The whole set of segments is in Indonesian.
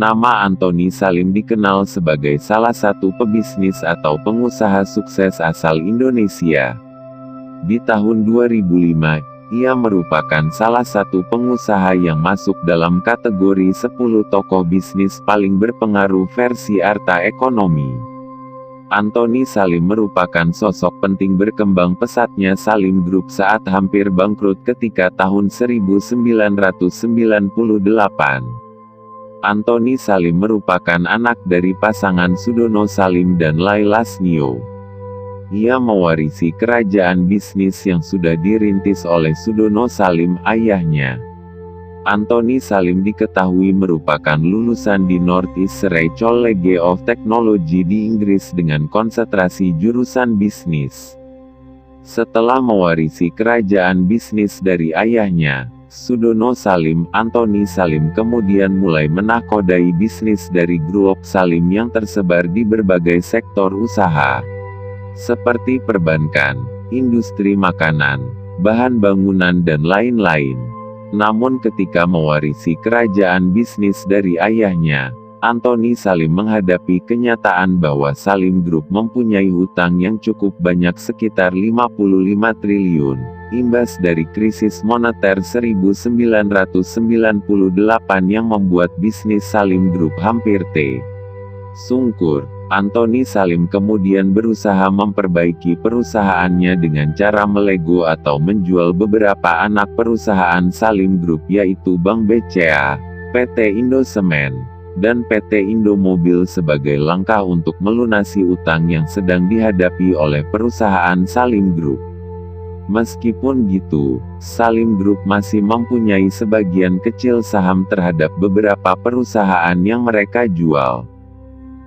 Nama Anthony Salim dikenal sebagai salah satu pebisnis atau pengusaha sukses asal Indonesia. Di tahun 2005, ia merupakan salah satu pengusaha yang masuk dalam kategori 10 tokoh bisnis paling berpengaruh versi Arta Ekonomi. Anthony Salim merupakan sosok penting berkembang pesatnya Salim Group saat hampir bangkrut ketika tahun 1998. Anthony Salim merupakan anak dari pasangan Sudono Salim dan Laila Snio. Ia mewarisi kerajaan bisnis yang sudah dirintis oleh Sudono Salim, ayahnya. Anthony Salim diketahui merupakan lulusan di Northeast Surrey College of Technology di Inggris dengan konsentrasi jurusan bisnis. Setelah mewarisi kerajaan bisnis dari ayahnya, Sudono Salim, Anthony Salim kemudian mulai menakodai bisnis dari grup Salim yang tersebar di berbagai sektor usaha, seperti perbankan, industri makanan, bahan bangunan dan lain-lain. Namun ketika mewarisi kerajaan bisnis dari ayahnya, Anthony Salim menghadapi kenyataan bahwa Salim Group mempunyai hutang yang cukup banyak sekitar 55 triliun, imbas dari krisis moneter 1998 yang membuat bisnis Salim Group hampir sungkur. Anthony Salim kemudian berusaha memperbaiki perusahaannya dengan cara melego atau menjual beberapa anak perusahaan Salim Group yaitu Bank BCA, PT Indosemen, dan PT Indomobil sebagai langkah untuk melunasi utang yang sedang dihadapi oleh perusahaan Salim Group. Meskipun gitu, Salim Group masih mempunyai sebagian kecil saham terhadap beberapa perusahaan yang mereka jual.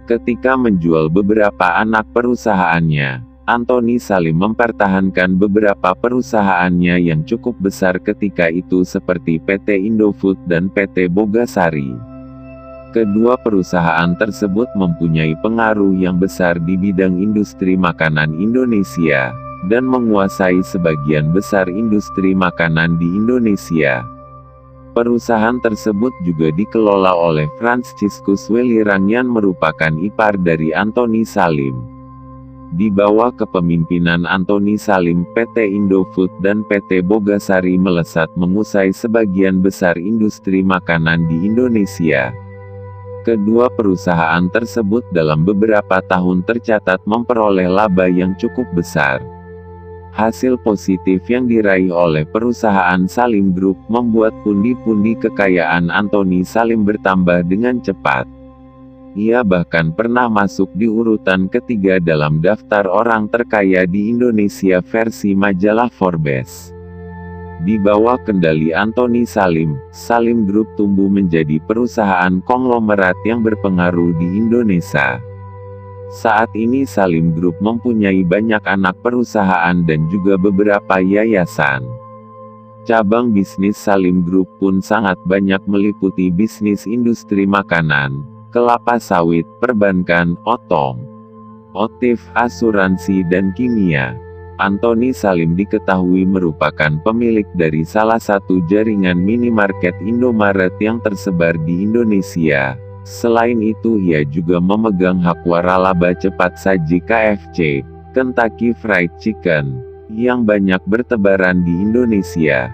Ketika menjual beberapa anak perusahaannya, Anthony Salim mempertahankan beberapa perusahaannya yang cukup besar ketika itu seperti PT Indofood dan PT Bogasari. Kedua perusahaan tersebut mempunyai pengaruh yang besar di bidang industri makanan Indonesia, dan menguasai sebagian besar industri makanan di Indonesia. Perusahaan tersebut juga dikelola oleh Franciscus Welirang yang merupakan ipar dari Anthony Salim. Di bawah kepemimpinan Anthony Salim, PT Indofood dan PT Bogasari melesat menguasai sebagian besar industri makanan di Indonesia. Kedua perusahaan tersebut dalam beberapa tahun tercatat memperoleh laba yang cukup besar. Hasil positif yang diraih oleh perusahaan Salim Group membuat pundi-pundi kekayaan Anthony Salim bertambah dengan cepat. Ia bahkan pernah masuk di urutan ketiga dalam daftar orang terkaya di Indonesia versi majalah Forbes. Di bawah kendali Anthony Salim, Salim Group tumbuh menjadi perusahaan konglomerat yang berpengaruh di Indonesia. Saat ini Salim Group mempunyai banyak anak perusahaan dan juga beberapa yayasan. Cabang bisnis Salim Group pun sangat banyak meliputi bisnis industri makanan, kelapa sawit, perbankan, otomotif, asuransi dan kimia. Anthony Salim diketahui merupakan pemilik dari salah satu jaringan minimarket Indomaret yang tersebar di Indonesia. Selain itu ia juga memegang hak waralaba cepat saji KFC, Kentucky Fried Chicken, yang banyak bertebaran di Indonesia.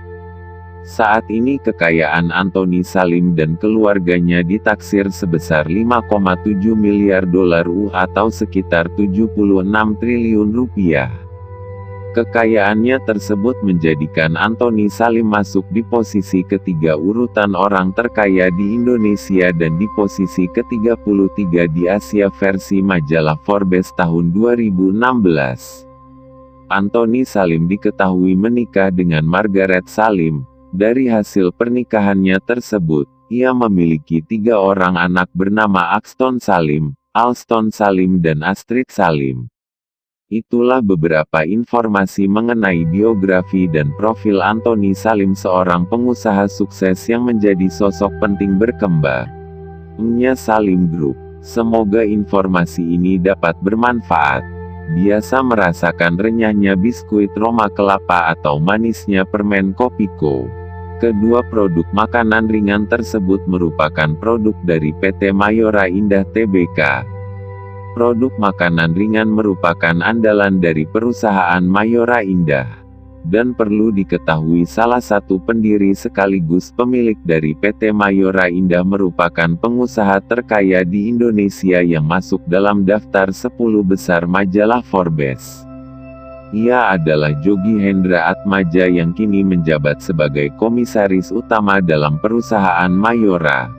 Saat ini kekayaan Anthony Salim dan keluarganya ditaksir sebesar 5,7 miliar dolar atau sekitar 76 triliun rupiah. Kekayaannya tersebut menjadikan Anthony Salim masuk di posisi ketiga urutan orang terkaya di Indonesia dan di posisi ke-33 di Asia versi majalah Forbes tahun 2016. Anthony Salim diketahui menikah dengan Margaret Salim. Dari hasil pernikahannya tersebut, ia memiliki 3 orang anak bernama Axton Salim, Alston Salim dan Astrid Salim. Itulah beberapa informasi mengenai biografi dan profil Anthony Salim, seorang pengusaha sukses yang menjadi sosok penting berkembangnya Salim Group. Semoga informasi ini dapat bermanfaat. Biasa merasakan renyahnya biskuit Roma kelapa atau manisnya permen Kopiko. Kedua produk makanan ringan tersebut merupakan produk dari PT Mayora Indah Tbk. Produk makanan ringan merupakan andalan dari perusahaan Mayora Indah. Dan perlu diketahui salah satu pendiri sekaligus pemilik dari PT Mayora Indah merupakan pengusaha terkaya di Indonesia yang masuk dalam daftar 10 besar majalah Forbes. Ia adalah Jogi Hendra Atmaja yang kini menjabat sebagai komisaris utama dalam perusahaan Mayora.